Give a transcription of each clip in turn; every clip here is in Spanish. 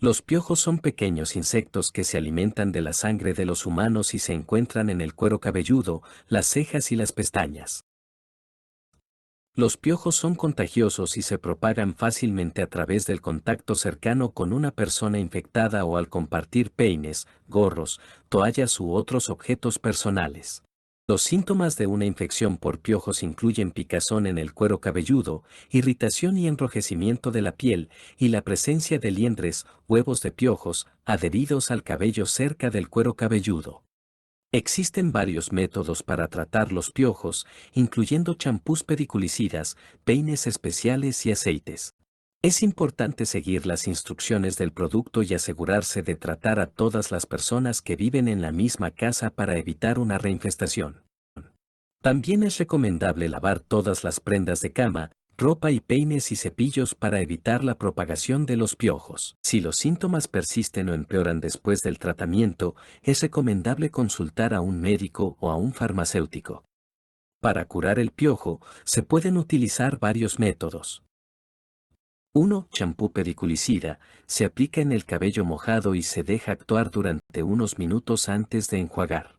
Los piojos son pequeños insectos que se alimentan de la sangre de los humanos y se encuentran en el cuero cabelludo, las cejas y las pestañas. Los piojos son contagiosos y se propagan fácilmente a través del contacto cercano con una persona infectada o al compartir peines, gorros, toallas u otros objetos personales. Los síntomas de una infección por piojos incluyen picazón en el cuero cabelludo, irritación y enrojecimiento de la piel, y la presencia de liendres, huevos de piojos, adheridos al cabello cerca del cuero cabelludo. Existen varios métodos para tratar los piojos, incluyendo champús pediculicidas, peines especiales y aceites. Es importante seguir las instrucciones del producto y asegurarse de tratar a todas las personas que viven en la misma casa para evitar una reinfestación. También es recomendable lavar todas las prendas de cama, ropa y peines y cepillos para evitar la propagación de los piojos. Si los síntomas persisten o empeoran después del tratamiento, es recomendable consultar a un médico o a un farmacéutico. Para curar el piojo, se pueden utilizar varios métodos. 1. Champú pediculicida. Se aplica en el cabello mojado y se deja actuar durante unos minutos antes de enjuagar.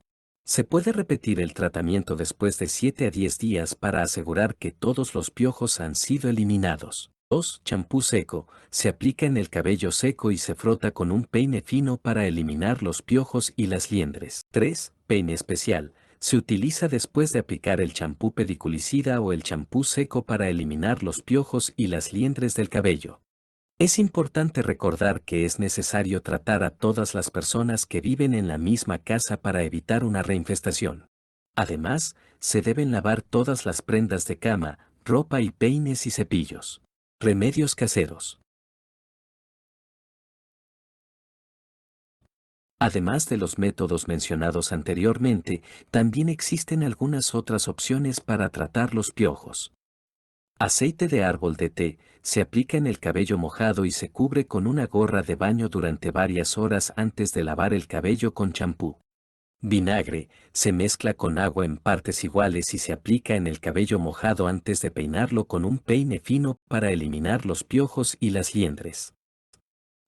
Se puede repetir el tratamiento después de 7 a 10 días para asegurar que todos los piojos han sido eliminados. 2. Champú seco. Se aplica en el cabello seco y se frota con un peine fino para eliminar los piojos y las liendres. 3. Peine especial. Se utiliza después de aplicar el champú pediculicida o el champú seco para eliminar los piojos y las liendres del cabello. Es importante recordar que es necesario tratar a todas las personas que viven en la misma casa para evitar una reinfestación. Además, se deben lavar todas las prendas de cama, ropa y peines y cepillos. Remedios caseros. Además de los métodos mencionados anteriormente, también existen algunas otras opciones para tratar los piojos. Aceite de árbol de té, se aplica en el cabello mojado y se cubre con una gorra de baño durante varias horas antes de lavar el cabello con champú. Vinagre, se mezcla con agua en partes iguales y se aplica en el cabello mojado antes de peinarlo con un peine fino para eliminar los piojos y las liendres.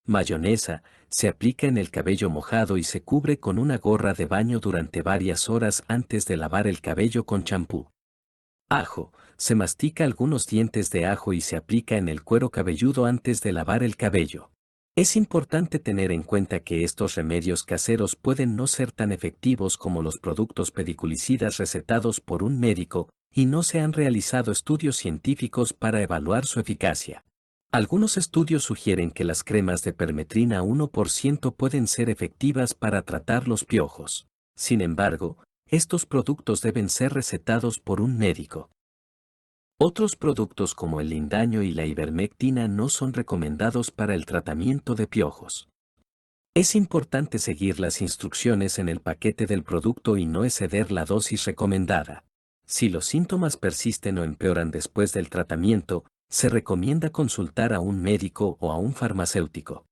Mayonesa, se aplica en el cabello mojado y se cubre con una gorra de baño durante varias horas antes de lavar el cabello con champú. Ajo, se mastica algunos dientes de ajo y se aplica en el cuero cabelludo antes de lavar el cabello. Es importante tener en cuenta que estos remedios caseros pueden no ser tan efectivos como los productos pediculicidas recetados por un médico, y no se han realizado estudios científicos para evaluar su eficacia. Algunos estudios sugieren que las cremas de permetrina 1% pueden ser efectivas para tratar los piojos. Sin embargo, estos productos deben ser recetados por un médico. Otros productos como el lindaño y la ivermectina no son recomendados para el tratamiento de piojos. Es importante seguir las instrucciones en el paquete del producto y no exceder la dosis recomendada. Si los síntomas persisten o empeoran después del tratamiento, se recomienda consultar a un médico o a un farmacéutico.